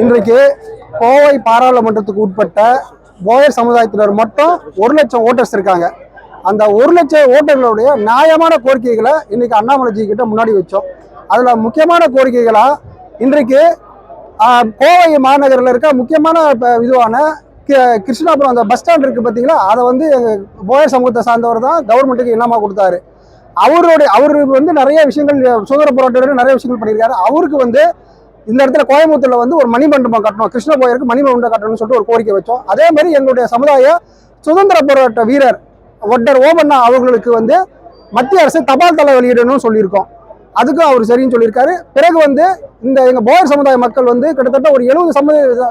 இன்றைக்கு கோவை பாராளுமன்றத்துக்கு உட்பட்ட போயர் சமுதாயத்தினர் மட்டும் 1 லட்சம் ஓட்டர்ஸ் இருக்காங்க. அந்த 1 லட்சம் ஓட்டர்களுடைய நியாயமான கோரிக்கைகளை இன்னைக்கு அண்ணாமலைஜி கிட்ட முன்னாடி வச்சோம். அதுல முக்கியமான கோரிக்கைகளா இன்றைக்கு கோவை மாநகரில் இருக்க முக்கியமான இதுவான கிருஷ்ணாபுரம் அந்த பஸ் ஸ்டாண்ட் இருக்கு பார்த்தீங்களா, அதை வந்து போயர் சமூகத்தை சார்ந்தவர் தான் கவர்மெண்ட்டுக்கு இனாமா கொடுத்தாரு. அவருக்கு வந்து நிறைய விஷயங்கள் சுதந்திர போராட்டம் நிறைய விஷயங்கள் பண்ணியிருக்காரு. அவருக்கு வந்து இந்த இடத்துல கோயம்புத்தூர்ல வந்து ஒரு மணிமண்டபம் கட்டணும், கிருஷ்ண போயருக்கு மணிமண்டபம் கட்டணும்னு சொல்லிட்டு ஒரு கோரிக்கை வச்சோம். அதே மாதிரி எங்களுடைய சமுதாய சுதந்திர போராட்ட வீரர் ஒட்டர் ஓபண்ணா அவர்களுக்கு வந்து மத்திய அரசு தபால் தலை வெளியிடணும்னு சொல்லியிருக்கோம். அதுக்கும் அவர் சரின்னு சொல்லியிருக்காரு. பிறகு வந்து இந்த எங்க போயர் சமுதாய மக்கள் வந்து கிட்டத்தட்ட ஒரு 70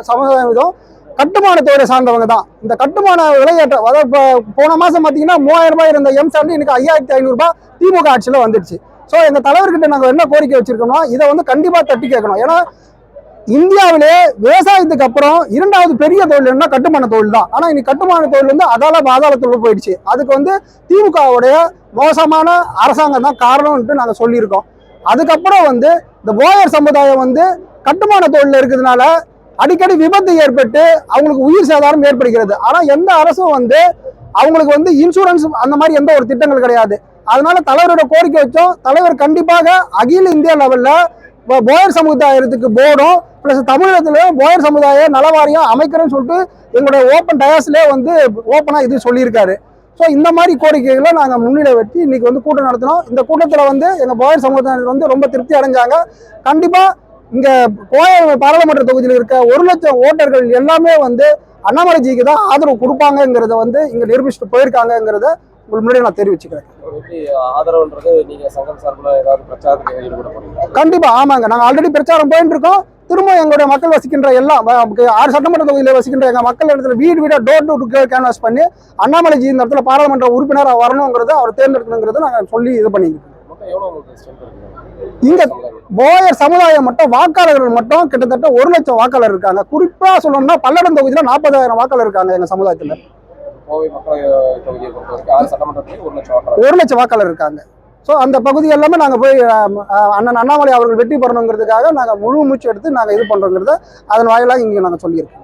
சமுதாயம் கட்டுமான தொழிலை சார்ந்தவங்க தான். இந்த கட்டுமான விலையேற்றம், அதாவது போன மாசம் பார்த்தீங்கன்னா 3000 ரூபாய் இருந்த எம்சாண்ட் இன்னைக்கு 5500 ரூபாய் திமுக ஆட்சியில் வந்துடுச்சு. ஸோ எங்க தலைவர்கிட்ட நாங்கள் என்ன கோரிக்கை வச்சிருக்கோம்னா, இதை வந்து கண்டிப்பா தட்டி கேட்கணும். ஏன்னா இந்தியாவிலே விவசாயத்துக்கு அப்புறம் 2வது பெரிய தொழில் என்ன கட்டுமான தொழில் தான். ஆனா இன்னைக்கு கட்டுமான தொழில் வந்து அதாலத்துல போயிடுச்சு. அதுக்கு வந்து திமுகவுடைய மோசமான அரசாங்கம் தான் காரணம்னு நாங்கள் சொல்லியிருக்கோம். அதுக்கப்புறம் வந்து இந்த போயர் சமுதாயம் வந்து கட்டுமான தொழில் இருக்கிறதுனால அடிக்கடி விபத்து ஏற்பட்டு அவங்களுக்கு உயிர் சேதாரம் ஏற்படுகிறது. ஆனா எந்த அரசும் வந்து அவங்களுக்கு வந்து இன்சூரன்ஸ் அந்த மாதிரி எந்த ஒரு திட்டங்கள் கிடையாது. அதனால தலைவரோட கோரிக்கை வச்சோம். தலைவர் கண்டிப்பாக அகில இந்திய லெவல்ல போயர் சமுதாயத்துக்கு போர்டும் பிளஸ் தமிழகத்துல போயர் சமுதாய நலவாரியம் அமைக்கிறேன்னு சொல்லிட்டு எங்களுடைய ஓப்பன் டயாஸ்லேயே வந்து ஓப்பனா இது சொல்லியிருக்காரு. ஸோ இந்த மாதிரி கோரிக்கைகளை நாங்கள் முன்னிலை வச்சு இன்னைக்கு வந்து கூட்டம் நடத்தினோம். இந்த கூட்டத்தில் வந்து எங்கள் போயர் சமுதாயத்தில் வந்து ரொம்ப திருப்தி அடைஞ்சாங்க. கண்டிப்பா இங்க கோவை பாராளுமன்ற தொகுதியில் இருக்க 1 லட்சம் ஓட்டர்கள் எல்லாமே வந்து அண்ணாமலைஜிக்கு தான் ஆதரவு கொடுப்பாங்கிறத வந்து இங்க நிரூபிச்சுட்டு போயிருக்காங்கிறத முன்னாடி நான் தெரிவிச்சுக்கிறேன். கண்டிப்பா ஆமாங்க, நாங்க ஆல்ரெடி பிரச்சாரம் போயிட்டு இருக்கோம். திரும்ப எங்களுடைய மக்கள் வசிக்கின்ற எல்லாம் 6 சட்டமன்ற தொகுதியில் வசிக்கின்ற எங்க மக்கள் இடத்துல வீடு டோர் டு கேன்வாஸ் பண்ணி அண்ணாமலைஜி இந்த இடத்துல பாராளுமன்ற உறுப்பினராக வரணுங்கிறத அவர் தேர்ந்தெடுக்கணுங்கிறத நாங்கள் சொல்லி இது பண்ணிக்கிறோம். இங்க போயர் சமுதாயம் மட்டும் வாக்காளர்கள் மட்டும் கிட்டத்தட்ட 1 லட்சம் வாக்காளர் இருக்காங்க. குறிப்பா சொல்லணும்னா பல்லடம் தொகுதியில 40,000 வாக்காளர் இருக்காங்க எங்க சமுதாயத்துல. 1 லட்சம் வாக்காளர் இருக்காங்க. ஸோ அந்த பகுதி எல்லாமே நாங்கள் போய் அண்ணன் அண்ணாமலை அவர்கள் வெற்றி பெறணுங்கிறதுக்காக நாங்கள் முழு மூச்சு எடுத்து நாங்கள் இது பண்றோங்கிறத அதன் வாயிலாக இங்கே நாங்கள் சொல்லியிருக்கோம்.